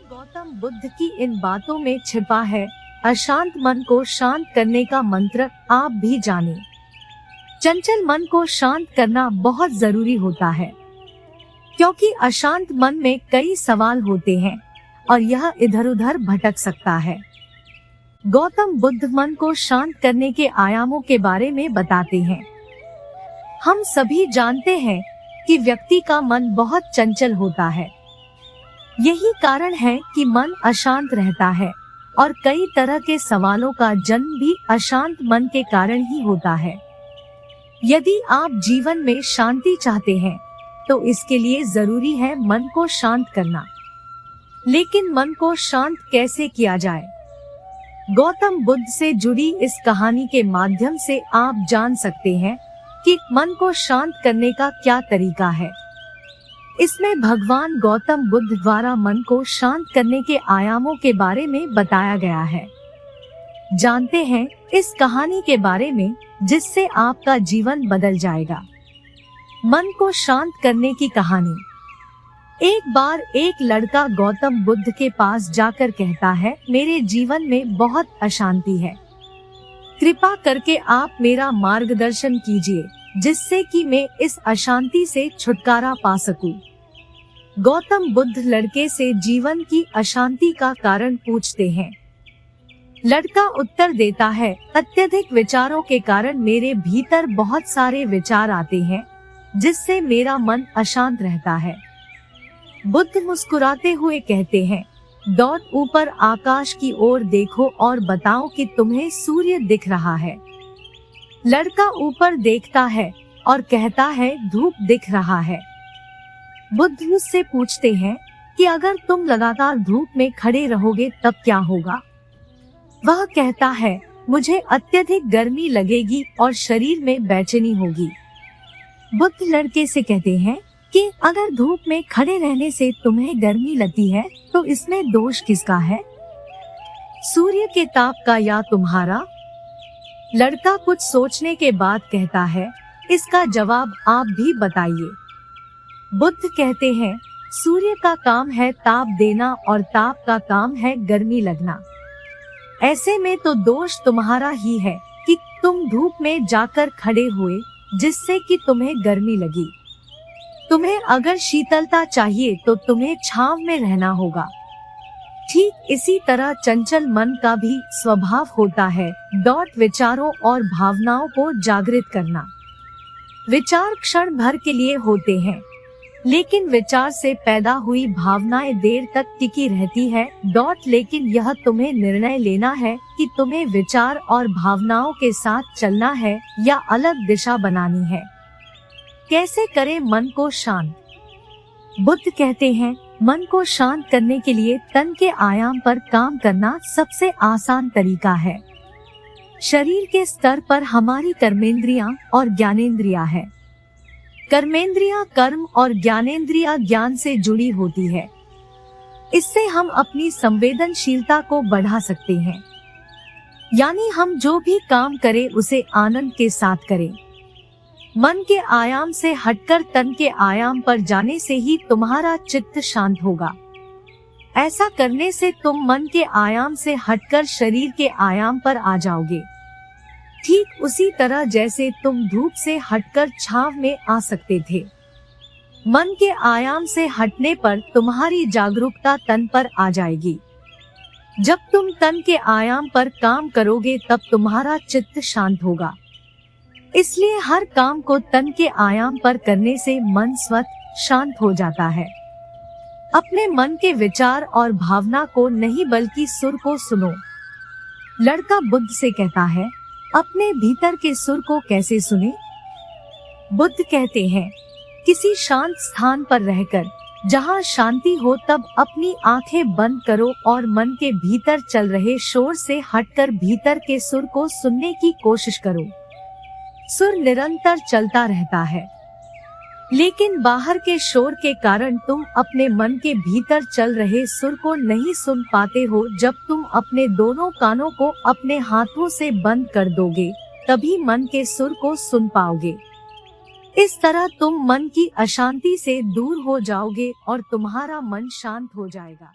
गौतम बुद्ध की इन बातों में छिपा है अशांत मन को शांत करने का मंत्र। आप भी जाने। चंचल मन को शांत करना बहुत जरूरी होता है, क्योंकि अशांत मन में कई सवाल होते हैं और यह इधर उधर भटक सकता है। गौतम बुद्ध मन को शांत करने के आयामों के बारे में बताते हैं। हम सभी जानते हैं कि व्यक्ति का मन बहुत चंचल होता है। यही कारण है कि मन अशांत रहता है और कई तरह के सवालों का जन्म भी अशांत मन के कारण ही होता है। यदि आप जीवन में शांति चाहते हैं तो इसके लिए जरूरी है मन को शांत करना। लेकिन मन को शांत कैसे किया जाए? गौतम बुद्ध से जुड़ी इस कहानी के माध्यम से आप जान सकते हैं कि मन को शांत करने का क्या तरीका है। इसमें भगवान गौतम बुद्ध द्वारा मन को शांत करने के आयामों के बारे में बताया गया है। जानते हैं इस कहानी के बारे में, जिससे आपका जीवन बदल जाएगा। मन को शांत करने की कहानी। एक बार एक लड़का गौतम बुद्ध के पास जाकर कहता है, मेरे जीवन में बहुत अशांति है, कृपा करके आप मेरा मार्गदर्शन कीजिए जिससे कि मैं इस अशांति से छुटकारा पा सकूं। गौतम बुद्ध लड़के से जीवन की अशांति का कारण पूछते हैं। लड़का उत्तर देता है, अत्यधिक विचारों के कारण मेरे भीतर बहुत सारे विचार आते हैं जिससे मेरा मन अशांत रहता है। बुद्ध मुस्कुराते हुए कहते हैं, दौड़ ऊपर आकाश की ओर देखो और बताओ कि तुम्हें सूर्य दिख रहा है। लड़का ऊपर देखता है और कहता है, धूप दिख रहा है। बुद्ध उससे पूछते हैं कि अगर तुम लगातार धूप में खड़े रहोगे तब क्या होगा? वह कहता है, मुझे अत्यधिक गर्मी लगेगी और शरीर में बेचैनी होगी। बुद्ध लड़के से कहते हैं कि अगर धूप में खड़े रहने से तुम्हें गर्मी लगती है तो इसमें दोष किसका है, सूर्य के ताप का या तुम्हारा? लड़का कुछ सोचने के बाद कहता है, इसका जवाब आप भी बताइए। बुद्ध कहते हैं, सूर्य का काम है ताप देना और ताप का काम है गर्मी लगना। ऐसे में तो दोष तुम्हारा ही है कि तुम धूप में जाकर खड़े हुए जिससे कि तुम्हें गर्मी लगी। तुम्हें अगर शीतलता चाहिए तो तुम्हें छांव में रहना होगा। ठीक इसी तरह चंचल मन का भी स्वभाव होता है, डॉट विचारों और भावनाओं को जागृत करना। विचार क्षण भर के लिए होते हैं, लेकिन विचार से पैदा हुई भावनाएं देर तक टिकी रहती है, डॉट लेकिन यह तुम्हें निर्णय लेना है कि तुम्हें विचार और भावनाओं के साथ चलना है या अलग दिशा बनानी है। कैसे करें मन को शांत? बुद्ध कहते हैं, मन को शांत करने के लिए तन के आयाम पर काम करना सबसे आसान तरीका है। शरीर के स्तर पर हमारी कर्मेंद्रियां और ज्ञानेंद्रियां है। कर्मेंद्रियां कर्म और ज्ञानेंद्रियां ज्ञान से जुड़ी होती है। इससे हम अपनी संवेदनशीलता को बढ़ा सकते हैं, यानी हम जो भी काम करें उसे आनंद के साथ करें। मन के आयाम से हटकर तन के आयाम पर जाने से ही तुम्हारा चित्त शांत होगा। ऐसा करने से तुम मन के आयाम से हटकर शरीर के आयाम पर आ जाओगे। ठीक उसी तरह जैसे तुम धूप से हटकर छांव में आ सकते थे। मन के आयाम से हटने पर तुम्हारी जागरूकता तन पर आ जाएगी। जब तुम तन के आयाम पर काम करोगे तब तुम्हारा चित्त शांत होगा। इसलिए हर काम को तन के आयाम पर करने से मन स्वतः शांत हो जाता है। अपने मन के विचार और भावना को नहीं बल्कि सुर को सुनो। लड़का बुद्ध से कहता है, अपने भीतर के सुर को कैसे सुने? बुद्ध कहते हैं, किसी शांत स्थान पर रहकर जहाँ शांति हो तब अपनी आंखें बंद करो और मन के भीतर चल रहे शोर से हटकर भीतर के सुर को सुनने की कोशिश करो। सुर निरंतर चलता रहता है, लेकिन बाहर के शोर के कारण तुम अपने मन के भीतर चल रहे सुर को नहीं सुन पाते हो। जब तुम अपने दोनों कानों को अपने हाथों से बंद कर दोगे तभी मन के सुर को सुन पाओगे। इस तरह तुम मन की अशांति से दूर हो जाओगे और तुम्हारा मन शांत हो जाएगा।